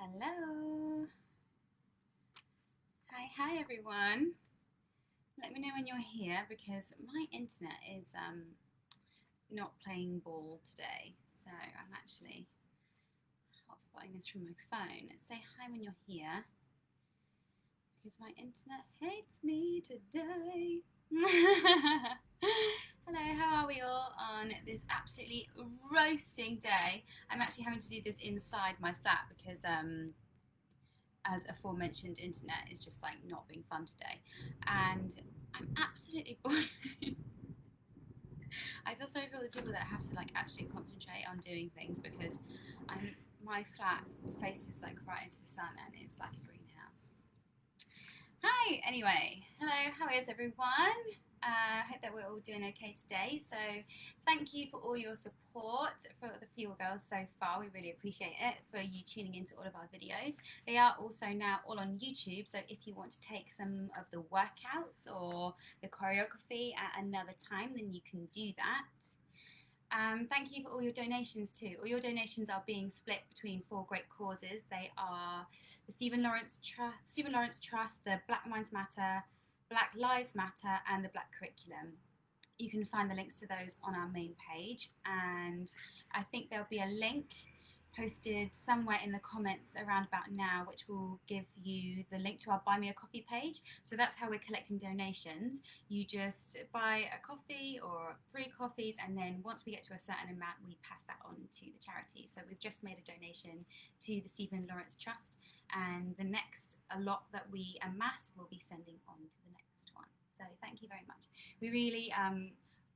Hello. Hi everyone. Let me know when you're here because my internet is not playing ball today. So I'm actually hotspotting this from my phone. Say hi when you're here because my internet hates me today. Hello, how are we all on this absolutely roasting day? I'm actually having to do this inside my flat because as aforementioned, internet is just like not being fun today, and I'm absolutely bored. I feel sorry for all the people that have to like actually concentrate on doing things because my flat faces like right into the sun and it's like a greenhouse. Hi, anyway, hello, how is everyone? I hope that we're all doing okay today. So, thank you for all your support for the Fuel Girls so far. We really appreciate it for you tuning into all of our videos. They are also now all on YouTube. So, if you want to take some of the workouts or the choreography at another time, then you can do that. Thank you for all your donations too. All your donations are being split between four great causes. They are the Stephen Lawrence Trust, the Black Minds Matter, Black Lives Matter, and the Black Curriculum. You can find the links to those on our main page, and I think there'll be a link posted somewhere in the comments around about now, which will give you the link to our Buy Me a Coffee page. So that's how we're collecting donations. You just buy a coffee or 3 coffees, and then once we get to a certain amount, we pass that on to the charity. So we've just made a donation to the Stephen Lawrence Trust, and the next lot that we amass will be sending on to the next one. So thank you very much. We really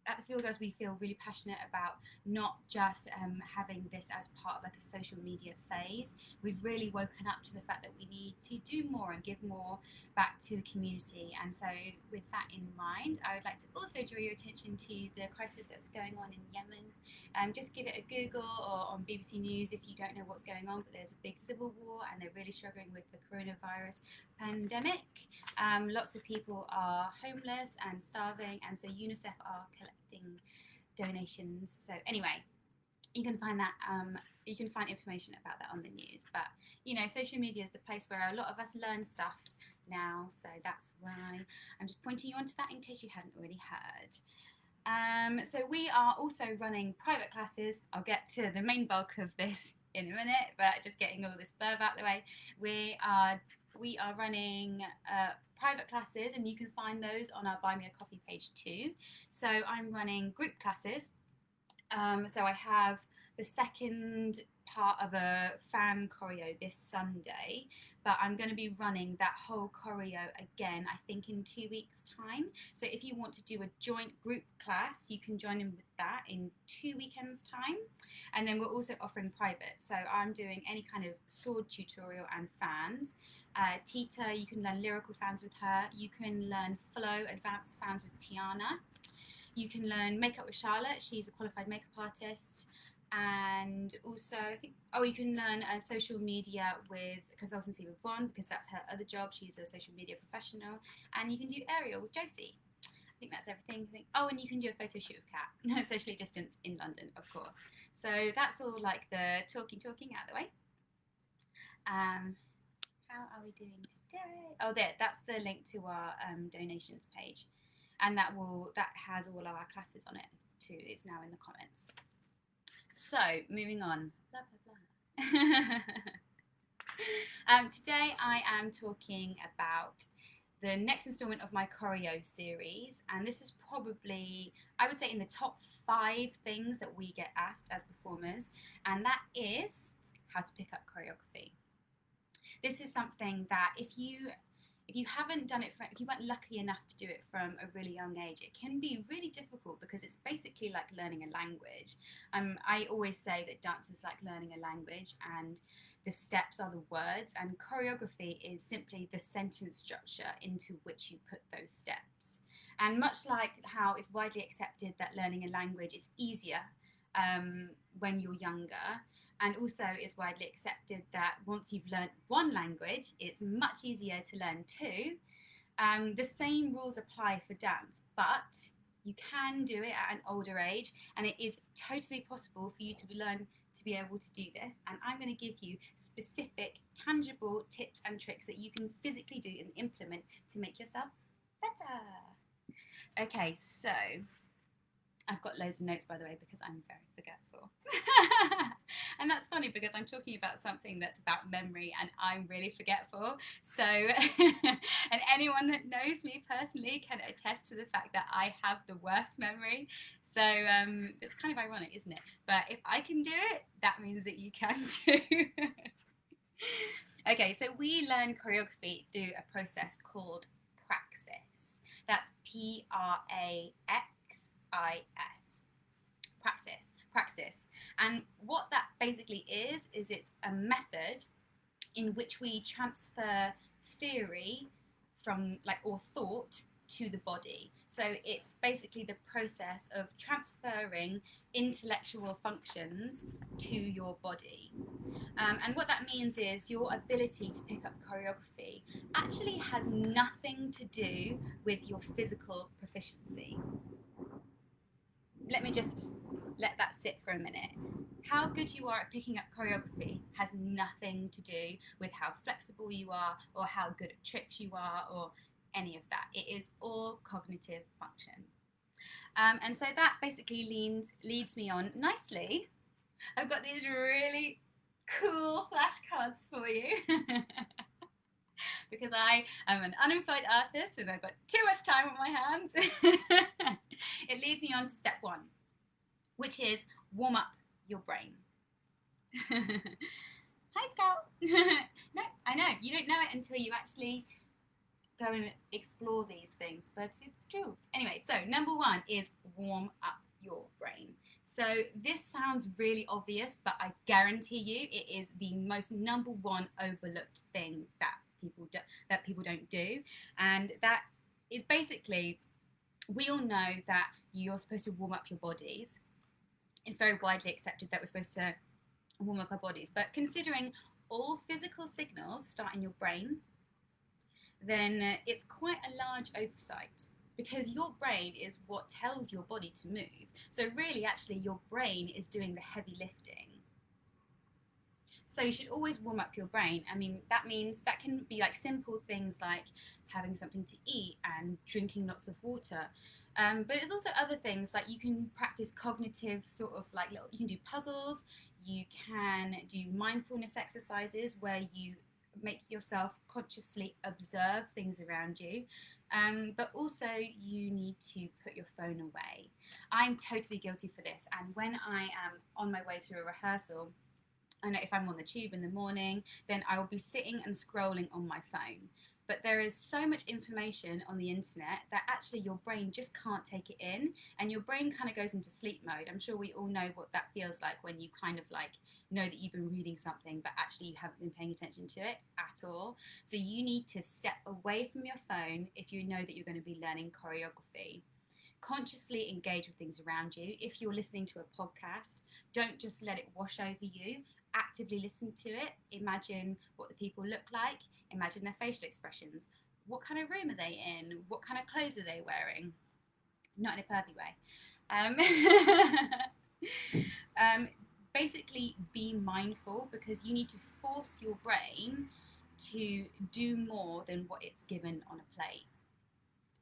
at the Field Girls, we feel really passionate about not just having this as part of like a social media phase. We've really woken up to the fact that we need to do more and give more back to the community. And so, with that in mind, I would like to also draw your attention to the crisis that's going on in Yemen. Just give it a Google or on BBC News if you don't know what's going on. But there's a big civil war, and they're really struggling with the coronavirus pandemic. Lots of people are homeless and starving, and so UNICEF are collecting donations. So anyway, you can find that. You can find information about that on the news. But you know, social media is the place where a lot of us learn stuff now. So that's why I'm just pointing you onto that in case you hadn't already heard. So we are also running private classes. I'll get to the main bulk of this in a minute, but just getting all this blurb out of the way. We are running private classes, and you can find those on our Buy Me a Coffee page too. So I'm running group classes. So I have the second part of a fan choreo this Sunday, but I'm going to be running that whole choreo again, I think in 2 weeks' time. So if you want to do a joint group class, you can join in with that in 2 weekends' time. And then we're also offering private. So I'm doing any kind of sword tutorial and fans. Tita, you can learn lyrical fans with her. You can learn flow advanced fans with Tiana. You can learn makeup with Charlotte. She's a qualified makeup artist. And also, I think, you can learn social media with consultancy with Vaughn because that's her other job. She's a social media professional. And you can do aerial with Josie. I think that's everything. And you can do a photo shoot with Kat, socially distanced in London, of course. So that's all like the talking out of the way. How are we doing today? Oh, that's the link to our donations page, and that has all our classes on it too. It's now in the comments. So moving on. Blah, blah, blah. Today I am talking about the next installment of my choreo series, and this is probably, I would say, in the top 5 things that we get asked as performers, and that is how to pick up choreography. This is something that if you haven't done it, if you weren't lucky enough to do it from a really young age, it can be really difficult because it's basically like learning a language. I always say that dance is like learning a language, and the steps are the words, and choreography is simply the sentence structure into which you put those steps. And much like how it's widely accepted that learning a language is easier when you're younger, and also it's widely accepted that once you've learnt one language, it's much easier to learn 2. The same rules apply for dance, but you can do it at an older age, and it is totally possible for you to learn to be able to do this, and I'm going to give you specific, tangible tips and tricks that you can physically do and implement to make yourself better. Okay, so I've got loads of notes, by the way, because I'm very forgetful. And that's funny because I'm talking about something that's about memory and I'm really forgetful. So, and anyone that knows me personally can attest to the fact that I have the worst memory. So it's kind of ironic, isn't it? But if I can do it, that means that you can too. Okay, so we learn choreography through a process called praxis. That's Praxis. Praxis. And what that basically is it's a method in which we transfer theory from, or thought to the body. So it's basically the process of transferring intellectual functions to your body. And what that means is your ability to pick up choreography actually has nothing to do with your physical proficiency. Let me just let that sit for a minute. How good you are at picking up choreography has nothing to do with how flexible you are or how good at tricks you are or any of that. It is all cognitive function. And so that basically leads me on nicely. I've got these really cool flashcards for you. Because I am an unemployed artist and I've got too much time on my hands. It leads me on to step 1, which is warm up your brain. Hi, Scout. No, I know, you don't know it until you actually go and explore these things, but it's true. Anyway, so number 1 is warm up your brain. So this sounds really obvious, but I guarantee you it is the most number 1 overlooked thing that people don't do. And that is basically, we all know that you're supposed to warm up your bodies. It's very widely accepted that we're supposed to warm up our bodies, but considering all physical signals start in your brain, then it's quite a large oversight, because your brain is what tells your body to move. So really, actually, your brain is doing the heavy lifting. So you should always warm up your brain. I mean, that means that can be like simple things like having something to eat and drinking lots of water. But it's also other things, like you can practice cognitive you can do puzzles, you can do mindfulness exercises where you make yourself consciously observe things around you. But also you need to put your phone away. I'm totally guilty for this, and when I am on my way to a rehearsal, I know if I'm on the tube in the morning, then I will be sitting and scrolling on my phone. But there is so much information on the internet that actually your brain just can't take it in, and your brain kind of goes into sleep mode. I'm sure we all know what that feels like when you kind of know that you've been reading something, but actually you haven't been paying attention to it at all. So you need to step away from your phone if you know that you're going to be learning choreography. Consciously engage with things around you. If you're listening to a podcast, don't just let it wash over you. Actively listen to it. Imagine what the people look like. Imagine their facial expressions. What kind of room are they in? What kind of clothes are they wearing? Not in a pervy way. Basically, be mindful, because you need to force your brain to do more than what it's given on a plate.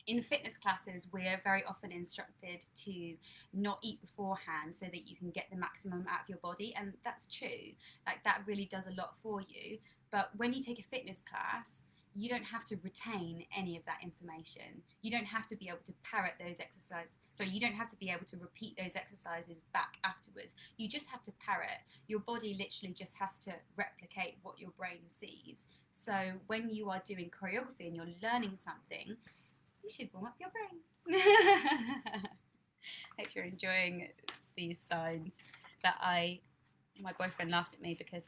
In fitness classes, we're very often instructed to not eat beforehand so that you can get the maximum out of your body, and that's true. That really does a lot for you. But when you take a fitness class, you don't have to retain any of that information. You don't have to be able to parrot those exercises. So you don't have to be able to repeat those exercises back afterwards. You just have to parrot. Your body literally just has to replicate what your brain sees. So when you are doing choreography and you're learning something, you should warm up your brain. Hope you're enjoying these signs that my boyfriend laughed at me because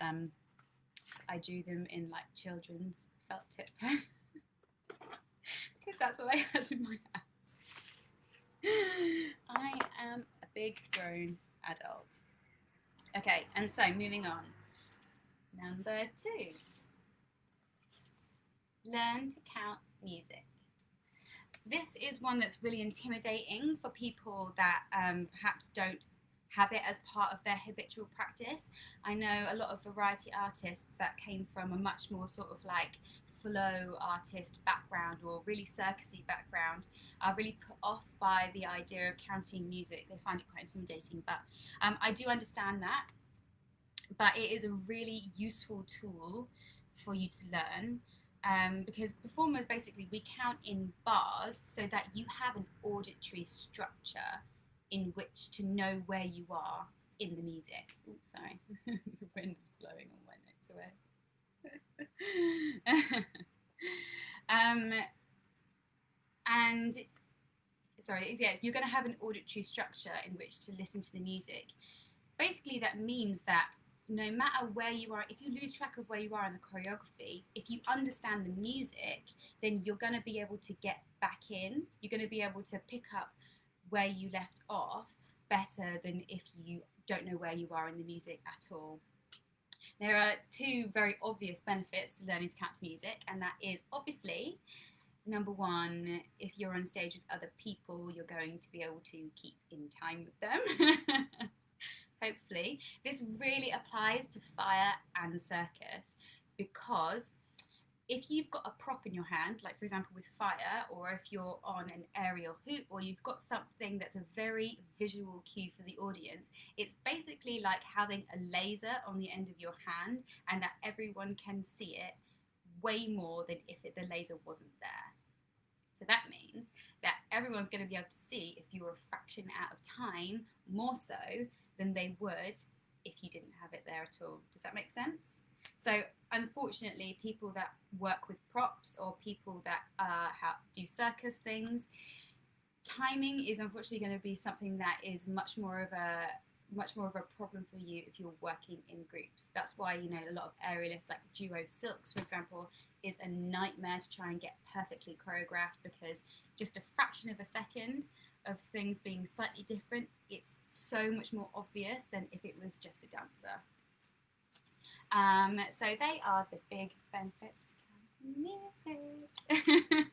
I drew them in children's felt tip pen. Because that's what I had in my house. I am a big grown adult. Okay, and so moving on. Number 2. Learn to count music. This is one that's really intimidating for people that perhaps don't have it as part of their habitual practice. I know a lot of variety artists that came from a much more sort of like flow artist background or really circusy background are really put off by the idea of counting music. They find it quite intimidating, but I do understand that. But it is a really useful tool for you to learn, because performers basically we count in bars so that you have an auditory structure in which to know where you are in the music. Oops, sorry, the wind's blowing all my notes away. And sorry, yes, you're going to have an auditory structure in which to listen to the music. Basically, that means that no matter where you are, if you lose track of where you are in the choreography, if you understand the music, then you're going to be able to get back in. You're going to be able to pick up where you left off better than if you don't know where you are in the music at all. There are two very obvious benefits to learning to count to music, and that is obviously, number one, if you're on stage with other people, you're going to be able to keep in time with them. Hopefully. This really applies to fire and circus, because if you've got a prop in your hand, like for example with fire, or if you're on an aerial hoop, or you've got something that's a very visual cue for the audience, it's basically like having a laser on the end of your hand and that everyone can see it way more than if the laser wasn't there. So that means that everyone's going to be able to see if you were a fraction out of time more so than they would if you didn't have it there at all. Does that make sense? So unfortunately, people that work with props or people that do circus things, timing is unfortunately going to be something that is much more of a problem for you if you're working in groups. That's why, you know, a lot of aerialists, like duo silks, for example, is a nightmare to try and get perfectly choreographed, because just a fraction of a second of things being slightly different, it's so much more obvious than if it was just a dancer. So they are the big benefits to counting music.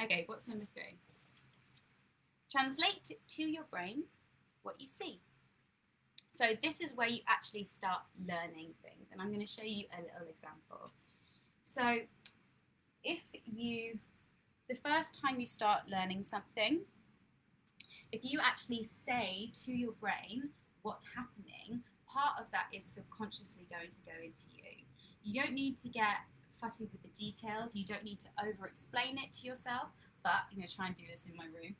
Okay, what's number 3? Translate to your brain what you see. So this is where you actually start learning things, and I'm going to show you a little example. So the first time you start learning something, if you actually say to your brain what's happening, part of that is subconsciously going to go into you. You don't need to get fussy with the details. You don't need to over-explain it to yourself, but I'm going to try and do this in my room.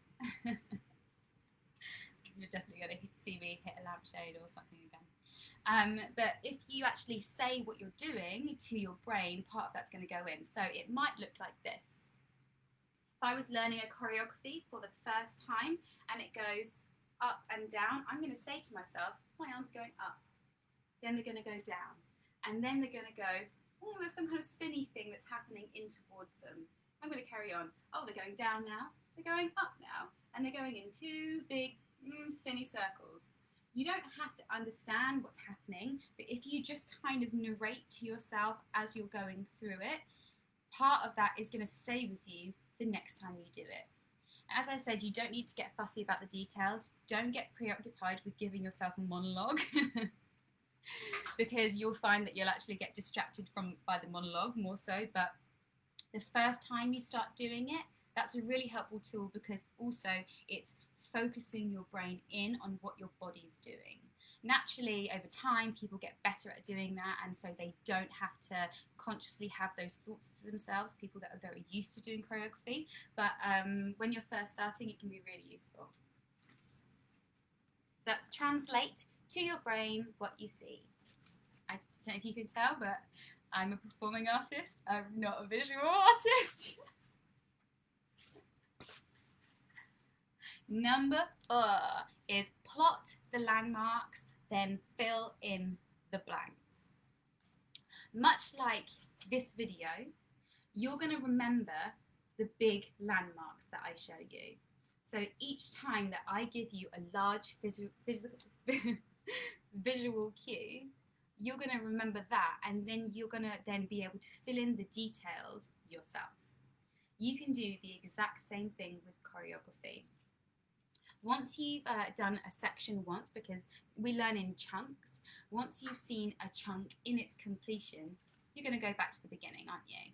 You're definitely going to see me hit a lampshade or something again. But if you actually say what you're doing to your brain, part of that's going to go in. So it might look like this. If I was learning a choreography for the first time and it goes up and down, I'm going to say to myself, my arm's going up. Then they're going to go down. And then they're going to go, oh, there's some kind of spinny thing that's happening in towards them. I'm going to carry on. Oh, they're going down now. They're going up now. And they're going in 2 big spinny circles. You don't have to understand what's happening, but if you just kind of narrate to yourself as you're going through it, part of that is going to stay with you the next time you do it. As I said, you don't need to get fussy about the details. Don't get preoccupied with giving yourself a monologue because you'll find that you'll actually get distracted by the monologue more so. But the first time you start doing it, that's a really helpful tool, because also it's focusing your brain in on what your body's doing. Naturally, over time, people get better at doing that, and so they don't have to consciously have those thoughts to themselves, people that are very used to doing choreography. But when you're first starting, it can be really useful. So that's translate to your brain what you see. I don't know if you can tell, but I'm a performing artist. I'm not a visual artist. Number 4 is plot the landmarks, then fill in the blanks. Much like this video, you're going to remember the big landmarks that I show you. So each time that I give you a large visual cue, you're going to remember that, and then you're going to then be able to fill in the details yourself. You can do the exact same thing with choreography. Once you've done a section once, because we learn in chunks, once you've seen a chunk in its completion, you're going to go back to the beginning, aren't you?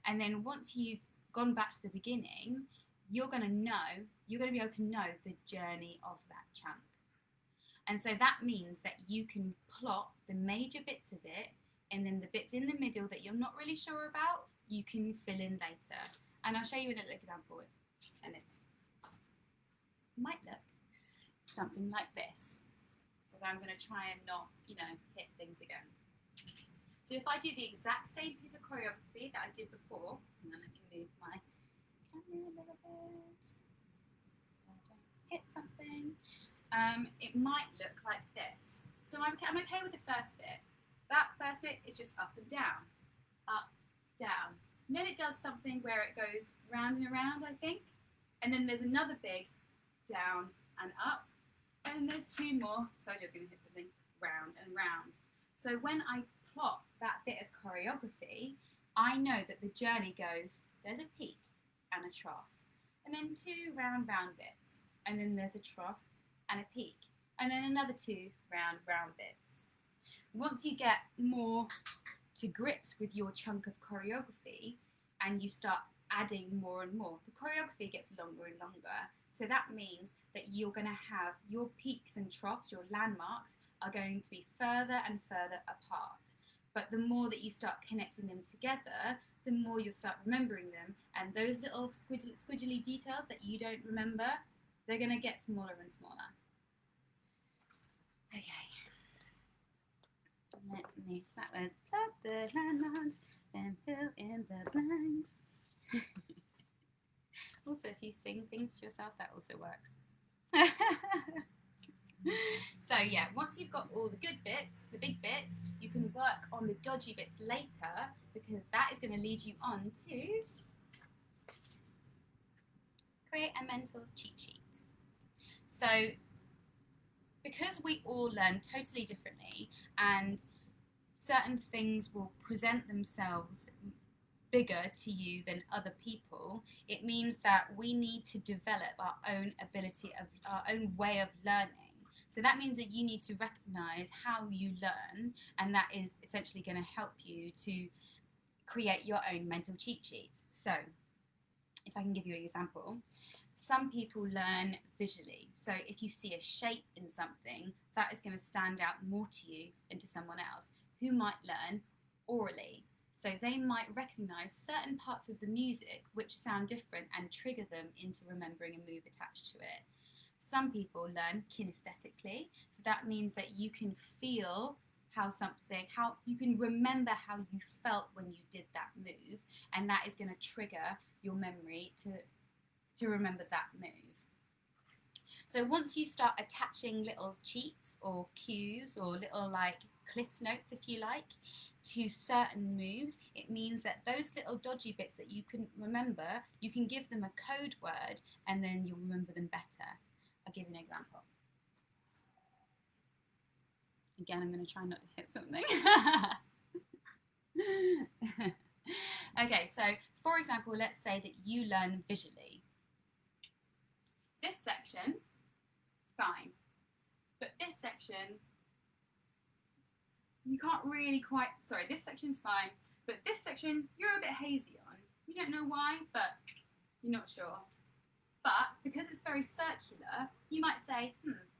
And then once you've gone back to the beginning, you're going to be able to know the journey of that chunk. And so that means that you can plot the major bits of it, and then the bits in the middle that you're not really sure about, you can fill in later. And I'll show you a little example, and it might look something like this. So I'm going to try and not, hit things again. So if I do the exact same piece of choreography that I did before, and then let me move my camera a little bit so I don't hit something, it might look like this. So I'm okay with the first bit. That first bit is just up and down, up, down. And then it does something where it goes round and around, I think. And then there's another big down and up. And then there's two more. Told you I was going to hit something round and round. So when I plot that bit of choreography, I know that the journey goes, there's a peak and a trough. And then two round bits. And then there's a trough and a peak. And then another two round bits. Once you get more to grips with your chunk of choreography and you start adding more and more, the choreography gets longer and longer. So that means that you're going to have your peaks and troughs, your landmarks, are going to be further and further apart. But the more that you start connecting them together, the more you'll start remembering them. And those little squiggly details that you don't remember, they're going to get smaller and smaller. Okay. Let me, so that was plot the landmarks, then fill in the blanks. Also, if you sing things to yourself, that also works. So yeah, once you've got all the good bits, the big bits, you can work on the dodgy bits later, because that is going to lead you on to create a mental cheat sheet. So because we all learn totally differently, and certain things will present themselves bigger to you than other people, it means that we need to develop our own ability, of our own way of learning. So that means that you need to recognize how you learn, and that is essentially going to help you to create your own mental cheat sheet. So if I can give you an example, some people learn visually. So if you see a shape in something, that is going to stand out more to you than to someone else who might learn orally. So they might recognize certain parts of the music which sound different and trigger them into remembering a move attached to it. Some people learn kinesthetically, so that means that you can feel how you can remember how you felt when you did that move, and that is going to trigger your memory to remember that move. So once you start attaching little cheats or cues or little cliffs notes, if you like, to certain moves, it means that those little dodgy bits that you couldn't remember, you can give them a code word and then you'll remember them better. I'll give you an example. Again, I'm going to try not to hit something. Okay, so for example, let's say that you learn visually. This section is fine, but this section, you can't really quite, this section's fine, but this section, you're a bit hazy on. You don't know why, but you're not sure. But because it's very circular, you might say,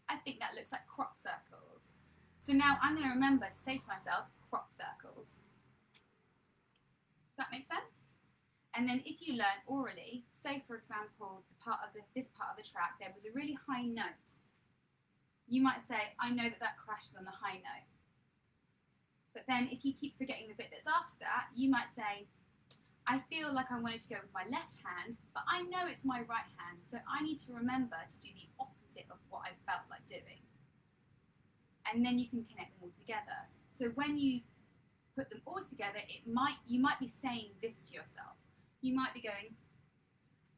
I think that looks like crop circles. So now I'm going to remember to say to myself, crop circles. Does that make sense? And then if you learn orally, say for example, this part of the track, there was a really high note. You might say, I know that crashes on the high note. But then if you keep forgetting the bit that's after that, you might say, I feel like I wanted to go with my left hand, but I know it's my right hand, so I need to remember to do the opposite of what I felt like doing. And then you can connect them all together. So when you put them all together, you might be saying this to yourself. You might be going,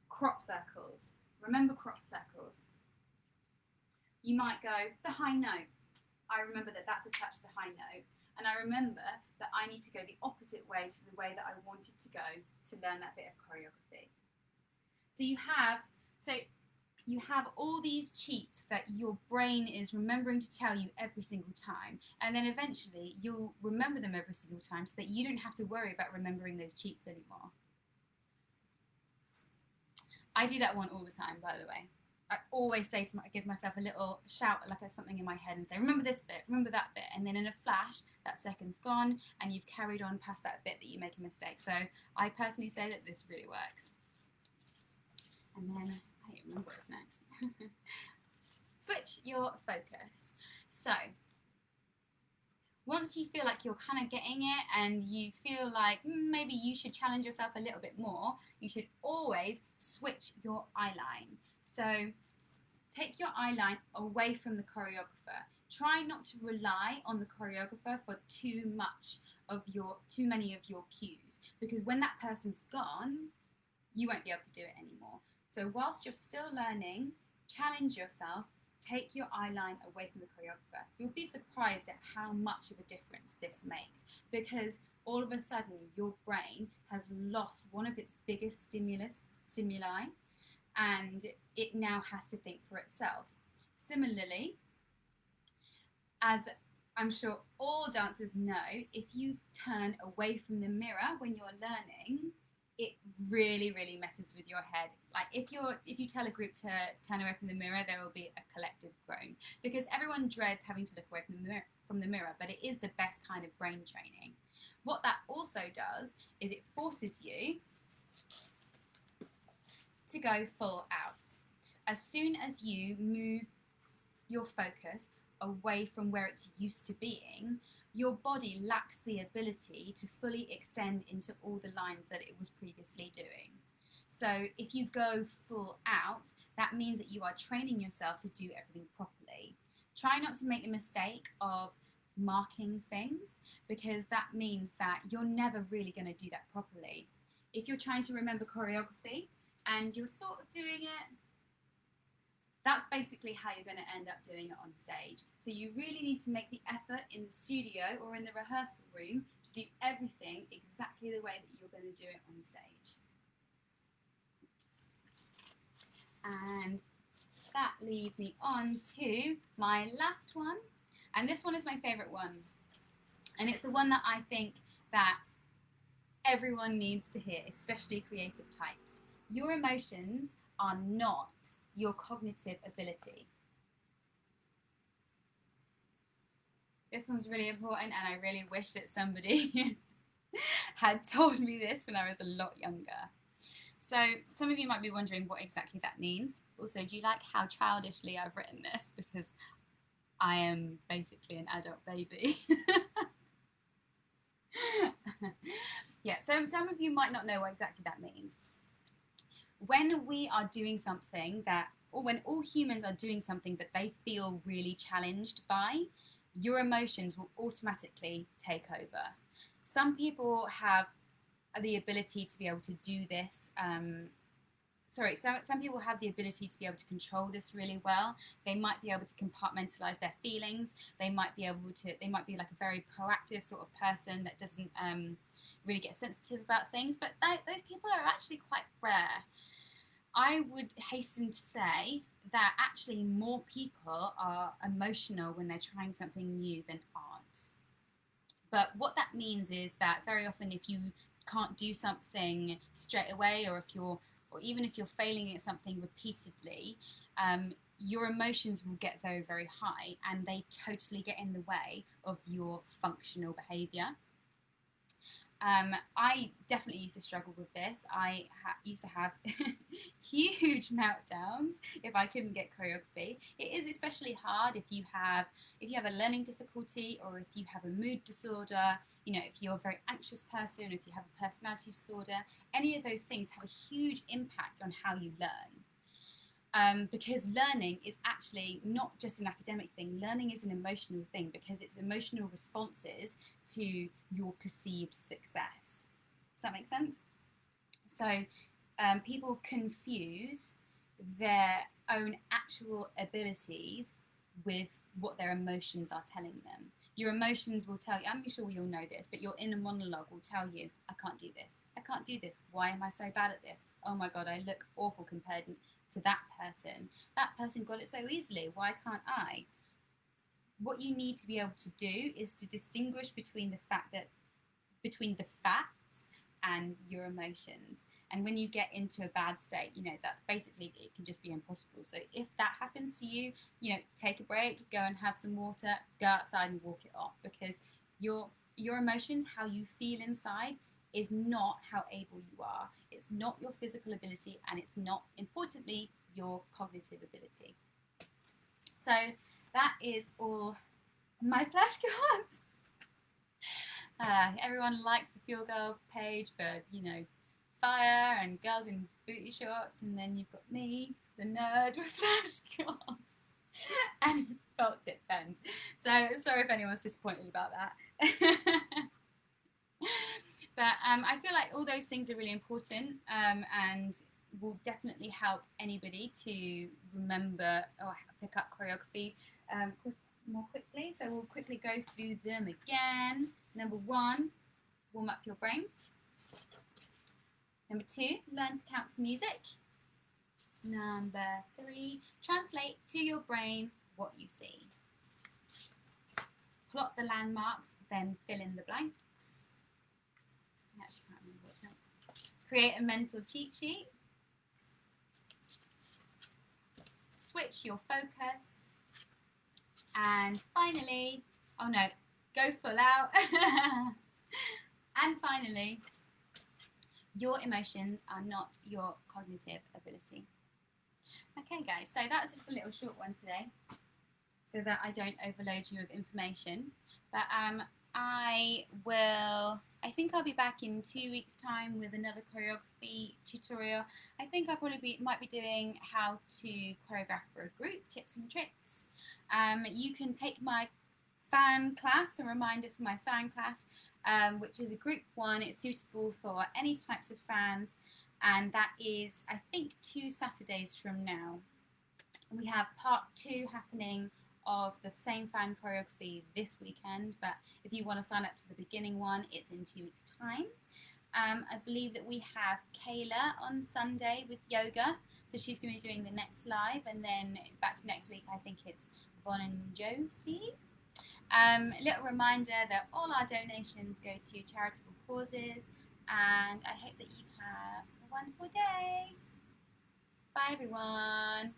crop circles. Remember crop circles. You might go, the high note. I remember that that's attached to the high note. And I remember that I need to go the opposite way to the way that I wanted to go to learn that bit of choreography. So you have all these cheats that your brain is remembering to tell you every single time, and then eventually you'll remember them every single time so that you don't have to worry about remembering those cheats anymore. I do that one all the time, by the way. I always say to give myself a little shout, like something in my head, and say, remember this bit, remember that bit, and then in a flash, that second's gone, and you've carried on past that bit that you make a mistake. So I personally say that this really works. And then I don't remember what's next. Switch your focus. So once you feel like you're kind of getting it and you feel like maybe you should challenge yourself a little bit more, you should always switch your eye line. So take your eye line away from the choreographer. Try not to rely on the choreographer for too many of your cues, because when that person's gone, you won't be able to do it anymore. So whilst you're still learning, challenge yourself, take your eye line away from the choreographer. You'll be surprised at how much of a difference this makes, because all of a sudden your brain has lost one of its biggest stimuli, and it now has to think for itself. Similarly, as I'm sure all dancers know, if you turn away from the mirror when you're learning, it really, really messes with your head. Like if you tell a group to turn away from the mirror, there will be a collective groan, because everyone dreads having to look away from the mirror, but it is the best kind of brain training. What that also does is it forces you to go full out. As soon as you move your focus away from where it's used to being, your body lacks the ability to fully extend into all the lines that it was previously doing. So if you go full out, that means that you are training yourself to do everything properly. Try not to make the mistake of marking things, because that means that you're never really going to do that properly. If you're trying to remember choreography and you're sort of doing it, that's basically how you're going to end up doing it on stage. So you really need to make the effort in the studio or in the rehearsal room to do everything exactly the way that you're going to do it on stage. And that leads me on to my last one. And this one is my favourite one. And it's the one that I think that everyone needs to hear, especially creative types. Your emotions are not your cognitive ability. This one's really important, and I really wish that somebody had told me this when I was a lot younger. So some of you might be wondering what exactly that means. Also, do you like how childishly I've written this? Because I am basically an adult baby. Yeah, so some of you might not know what exactly that means. When we are doing something or when all humans are doing something that they feel really challenged by, your emotions will automatically take over. Some people have the ability to be able to do this. Some people have the ability to be able to control this really well. They might be able to compartmentalize their feelings. They might be like a very proactive sort of person that doesn't really get sensitive about things. But those people are actually quite rare. I would hasten to say that actually more people are emotional when they're trying something new than aren't. But what that means is that very often if you can't do something straight away, or even if you're failing at something repeatedly, your emotions will get very, very high, and they totally get in the way of your functional behaviour. I definitely used to struggle with this. I used to have huge meltdowns if I couldn't get choreography. It is especially hard if you have a learning difficulty, or if you have a mood disorder. You know, if you're a very anxious person, if you have a personality disorder, any of those things have a huge impact on how you learn. Because learning is actually not just an academic thing. Learning is an emotional thing, because it's emotional responses to your perceived success. Does that make sense? So people confuse their own actual abilities with what their emotions are telling them. Your emotions will tell you, I'm sure we all know this, but your inner monologue will tell you, I can't do this. I can't do this. Why am I so bad at this? Oh my God, I look awful compared to that person. That person got it so easily. Why can't I? What you need to be able to do is to distinguish between the facts and your emotions. And when you get into a bad state, that's basically, it can just be impossible. So if that happens to you, take a break, go and have some water, go outside and walk it off, because your emotions, how you feel inside, is not how able you are. It's not your physical ability, and it's not, importantly, your cognitive ability. So that is all my flashcards. Everyone likes the Fuel Girl page for, fire and girls in booty shorts, and then you've got me, the nerd with flashcards and felt tip pens. So sorry if anyone's disappointed about that. But I feel like all those things are really important, and will definitely help anybody to remember or pick up choreography more quickly. So we'll quickly go through them again. Number 1, warm up your brain. Number 2, learn to count to music. Number 3, translate to your brain what you see. Plot the landmarks, then fill in the blanks. I actually can't remember what's next. Create a mental cheat sheet. Switch your focus. And finally, oh no, go full out. And finally, your emotions are not your cognitive ability. Okay guys, so that was just a little short one today, so that I don't overload you with information. But I think I'll be back in 2 weeks' time with another choreography tutorial. I think I might be doing how to choreograph for a group, tips and tricks. You can take my fan class, a reminder for my fan class, which is a group 1. It's suitable for any types of fans, and that is, I think, 2 Saturdays from now. We have part 2 happening of the same fan choreography this weekend, but if you want to sign up to the beginning one, it's in 2 weeks' time. I believe that we have Kayla on Sunday with yoga, so she's going to be doing the next live, and then back to next week, I think it's Von and Josie. A little reminder that all our donations go to charitable causes, and I hope that you have a wonderful day. Bye everyone.